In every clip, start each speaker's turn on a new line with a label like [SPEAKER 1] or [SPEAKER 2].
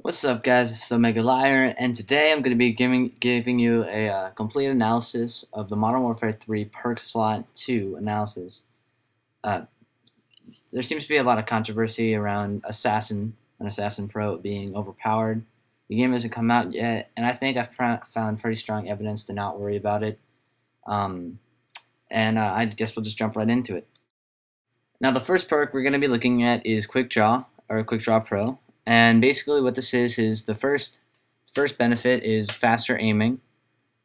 [SPEAKER 1] What's up, guys? This is MW3, and today I'm going to be giving you a complete analysis of the Modern Warfare 3 Perk Slot 2 analysis. Uh, there seems to be a lot of controversy around Assassin Pro being overpowered. The game hasn't come out yet, and I think I've found pretty strong evidence to not worry about it. I guess we'll just jump right into it. Now, the first perk we're going to be looking at is QUICKDRAW, or QUICKDRAW Pro. And basically what this is the first benefit is faster aiming,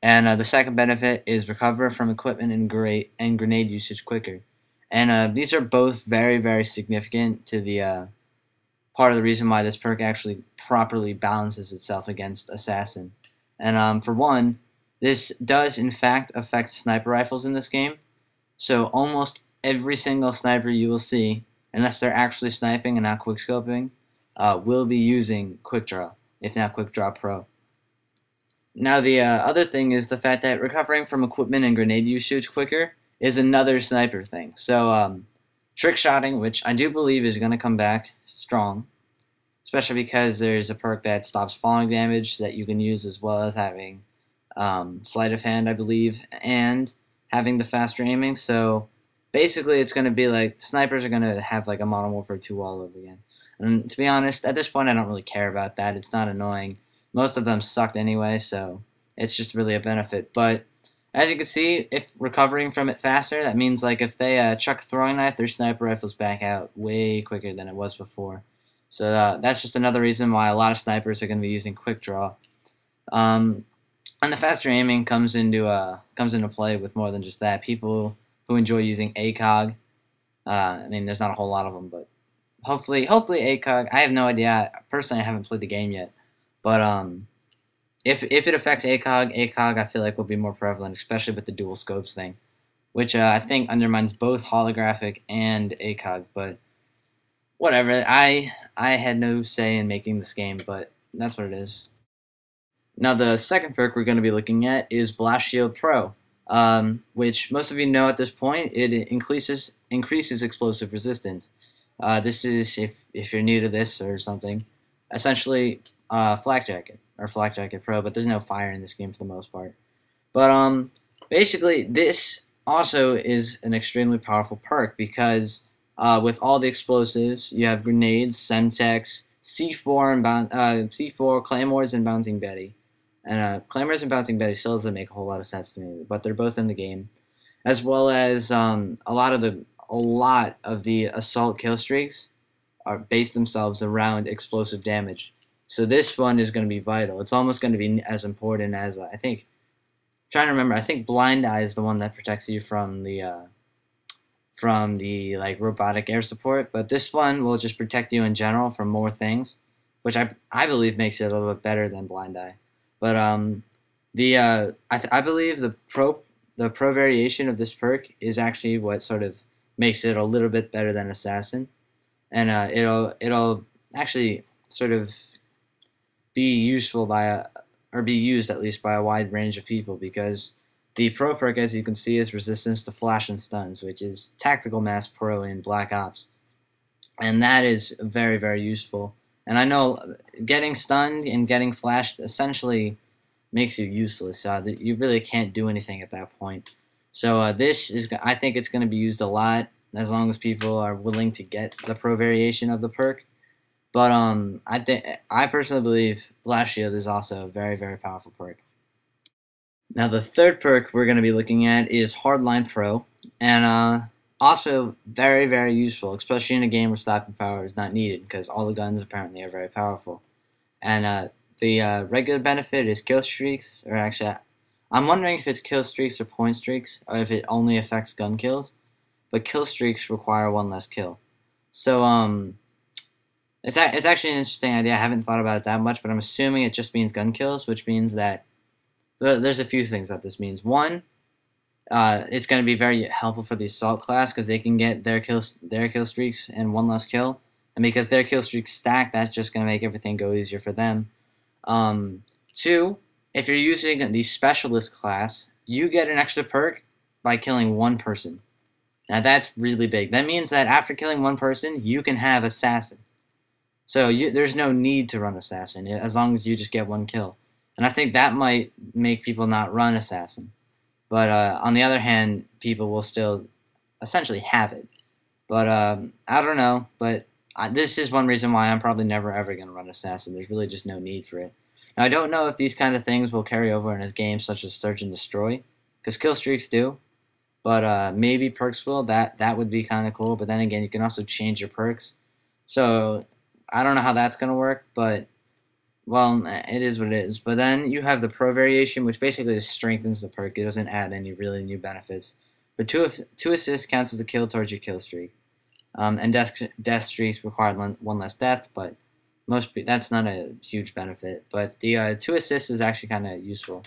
[SPEAKER 1] and the second benefit is recover from equipment and grenade usage quicker. And these are both very, very significant to the part of the reason why this perk actually properly balances itself against Assassin. And for one, this does in fact affect sniper rifles in this game. So almost every single sniper you will see, unless they're actually sniping and not quickscoping, will be using QUICKDRAW, if not QUICKDRAW Pro. Now the other thing is the fact that recovering from equipment and grenade usage quicker is another sniper thing. So trick shotting, which I do believe is going to come back strong, especially because there's a perk that stops falling damage that you can use, as well as having sleight of hand, I believe, and having the faster aiming. So basically it's going to be like snipers are going to have like a Modern Warfare 2 all over again. And to be honest, at this point, I don't really care about that. It's not annoying. Most of them sucked anyway, so it's just really a benefit. But as you can see, if recovering from it faster, that means like if they chuck a throwing knife, their sniper rifle's back out way quicker than it was before. So that's just another reason why a lot of snipers are going to be using QUICKDRAW. And the faster aiming comes into play with more than just that. People who enjoy using ACOG, I mean, there's not a whole lot of them, but hopefully ACOG. I have no idea. Personally, I haven't played the game yet, but if it affects ACOG, I feel like will be more prevalent, especially with the dual scopes thing, which I think undermines both holographic and ACOG. But whatever. I had no say in making this game, but that's what it is. Now the second perk we're going to be looking at is Blast Shield Pro, which most of you know at this point. It increases explosive resistance. This is, if you're new to this or something, essentially Flak Jacket or Flak Jacket Pro, but there's no fire in this game for the most part. But basically this also is an extremely powerful perk because with all the explosives, you have grenades, Semtex, C4, Claymores, and Bouncing Betty. And Claymores and Bouncing Betty still doesn't make a whole lot of sense to me, but they're both in the game, as well as a lot of the assault kill streaks are based themselves around explosive damage. So this one is going to be vital. It's almost going to be as important as I think. I'm trying to remember. I think Blind Eye is the one that protects you from the like robotic air support, but this one will just protect you in general from more things, which I believe makes it a little bit better than Blind Eye. But I believe the pro variation of this perk is actually what sort of makes it a little bit better than Assassin, and it'll actually sort of be useful or be used at least by a wide range of people, because the pro perk, as you can see, is resistance to flash and stuns, which is Tactical Mass Pro in Black Ops, and that is very, very useful. And I know getting stunned and getting flashed essentially makes you useless. You really can't do anything at that point. So I think it's going to be used a lot as long as people are willing to get the pro variation of the perk. But I personally believe Blast Shield is also a very, very powerful perk. Now the third perk we're going to be looking at is HARDLINE Pro, and also very, very useful, especially in a game where stopping power is not needed, because all the guns apparently are very powerful. And the regular benefit is kill streaks, or actually, I'm wondering if it's kill streaks or point streaks, or if it only affects gun kills. But kill streaks require one less kill. So it's actually an interesting idea. I haven't thought about it that much, but I'm assuming it just means gun kills, which means that there's a few things that this means. One, it's going to be very helpful for the assault class because they can get their kill streaks and one less kill, and because their kill streaks stack, that's just going to make everything go easier for them. Two, if you're using the specialist class, you get an extra perk by killing one person. Now that's really big. That means that after killing one person, you can have Assassin. So there's no need to run Assassin as long as you just get 1 kill. And I think that might make people not run Assassin. But on the other hand, people will still essentially have it. But I don't know. But this is one reason why I'm probably never ever going to run Assassin. There's really just no need for it. Now, I don't know if these kind of things will carry over in a game such as Search and Destroy, because kill streaks do. But maybe perks will. That would be kind of cool. But then again, you can also change your perks. So I don't know how that's going to work, but well, it is what it is. But then you have the pro variation, which basically just strengthens the perk. It doesn't add any really new benefits. But two assists counts as a kill towards your kill streak. And death streaks require 1 less death, but that's not a huge benefit. But the 2 assists is actually kind of useful.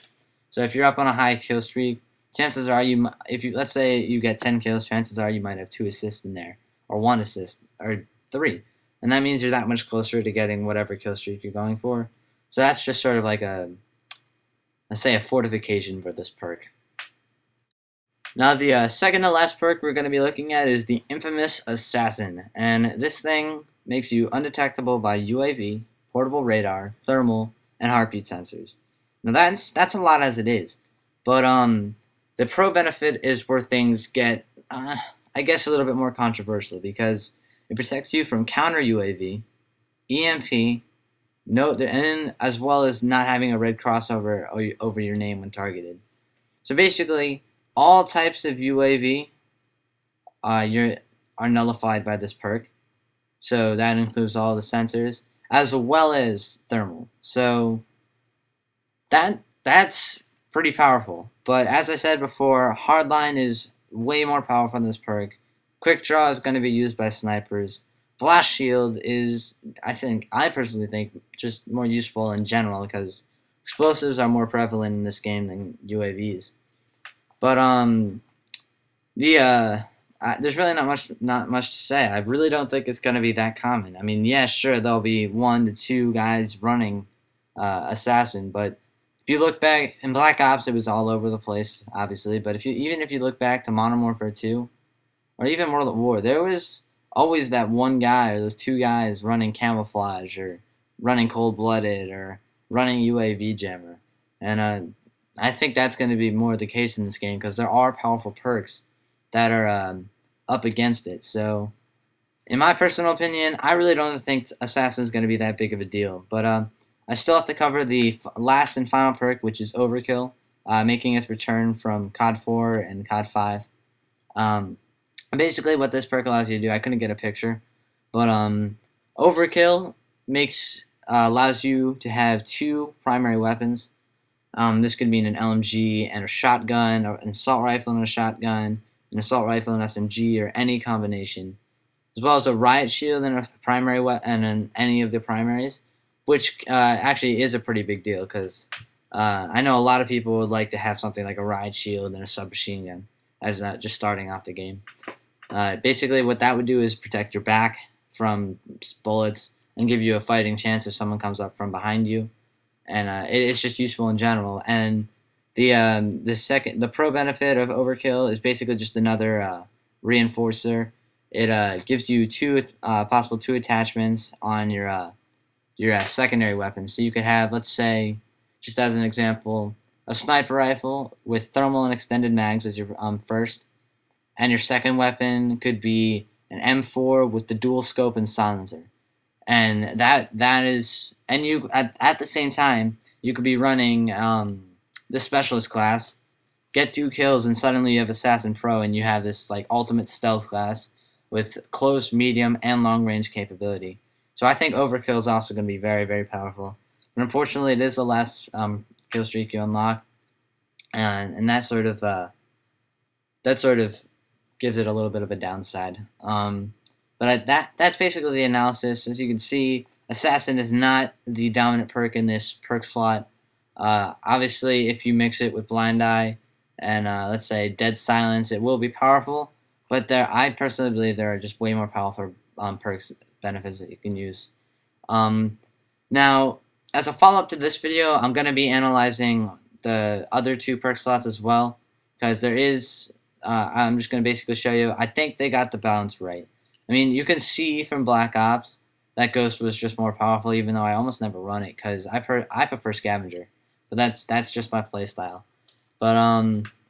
[SPEAKER 1] So if you're up on a high kill streak, chances are let's say you get 10 kills, chances are you might have 2 assists in there, or 1 assist, or 3. And that means you're that much closer to getting whatever kill streak you're going for. So that's just sort of like let's say a fortification for this perk. Now the second to last perk we're going to be looking at is the infamous Assassin. And this thing makes you undetectable by UAV, portable radar, thermal, and heartbeat sensors. Now that's a lot as it is. But the pro benefit is where things get, I guess, a little bit more controversial, because it protects you from counter UAV, EMP, and as well as not having a red cross over your name when targeted. So basically, all types of UAV are nullified by this perk. So that includes all the sensors, as well as thermal. So that's pretty powerful. But as I said before, Hardline is way more powerful than this perk. QUICKDRAW is going to be used by snipers. Blast Shield is, I personally think, just more useful in general, because explosives are more prevalent in this game than UAVs. But there's really not much to say. I really don't think it's going to be that common. I mean, yeah, sure, there'll be 1 to 2 guys running Assassin, but if you look back in Black Ops, it was all over the place, obviously. But even if you look back to Modern Warfare 2, or even World at War, there was always that one guy or those 2 guys running camouflage, or running cold-blooded, or running UAV jammer. And I think that's going to be more the case in this game, because there are powerful perks that are up against it. So, in my personal opinion, I really don't think Assassin is going to be that big of a deal. But I still have to cover the last and final perk, which is Overkill, making its return from COD 4 and COD 5. Basically, what this perk allows you to do, I couldn't get a picture, but Overkill allows you to have 2 primary weapons. This could mean an LMG and a shotgun, or an assault rifle and a shotgun, an assault rifle and SMG, or any combination, as well as a riot shield and a primary weapon and any of the primaries, which actually is a pretty big deal, because I know a lot of people would like to have something like a riot shield and a submachine gun as just starting off the game. Basically, what that would do is protect your back from bullets and give you a fighting chance if someone comes up from behind you. And it's just useful in general. And the pro benefit of Overkill is basically just another reinforcer. It gives you possible 2 attachments on your secondary weapon. So you could have, let's say, just as an example, a sniper rifle with thermal and extended mags as your first, and your second weapon could be an M4 with the dual scope and silencer. And you at the same time, you could be running the specialist class, get 2 kills, and suddenly you have Assassin Pro, and you have this like ultimate stealth class with close, medium, and long range capability. So I think Overkill is also going to be very, very powerful. But unfortunately, it is the last kill streak you unlock, and that sort of gives it a little bit of a downside. But that's basically the analysis. As you can see, Assassin is not the dominant perk in this perk slot. Obviously, if you mix it with Blind Eye and let's say Dead Silence, it will be powerful. But I personally believe there are just way more powerful perks benefits that you can use. Now, as a follow-up to this video, I'm going to be analyzing the other 2 perk slots as well, because there is. I'm just going to basically show you. I think they got the balance right. I mean, you can see from Black Ops that ghost was just more powerful, even though I almost never run it because I prefer scavenger. But that's just my playstyle. But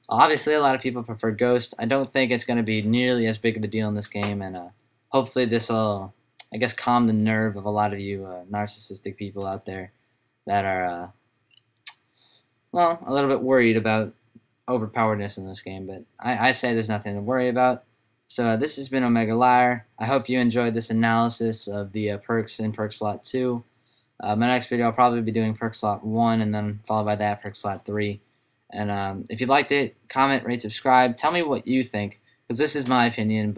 [SPEAKER 1] obviously a lot of people prefer ghost. I don't think it's going to be nearly as big of a deal in this game, and hopefully this will, I guess, calm the nerve of a lot of you narcissistic people out there that are well, a little bit worried about overpoweredness in this game. But I say there's nothing to worry about. So this has been Omega Liar. I hope you enjoyed this analysis of the perks in Perk Slot 2. My next video I'll probably be doing Perk Slot 1 and then followed by that Perk Slot 3. And if you liked it, comment, rate, subscribe. Tell me what you think, because this is my opinion,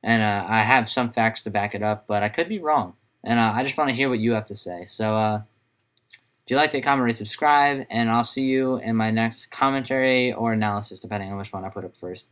[SPEAKER 1] and I have some facts to back it up, but I could be wrong. And I just want to hear what you have to say. So if you liked it, comment, rate, subscribe, and I'll see you in my next commentary or analysis, depending on which one I put up first.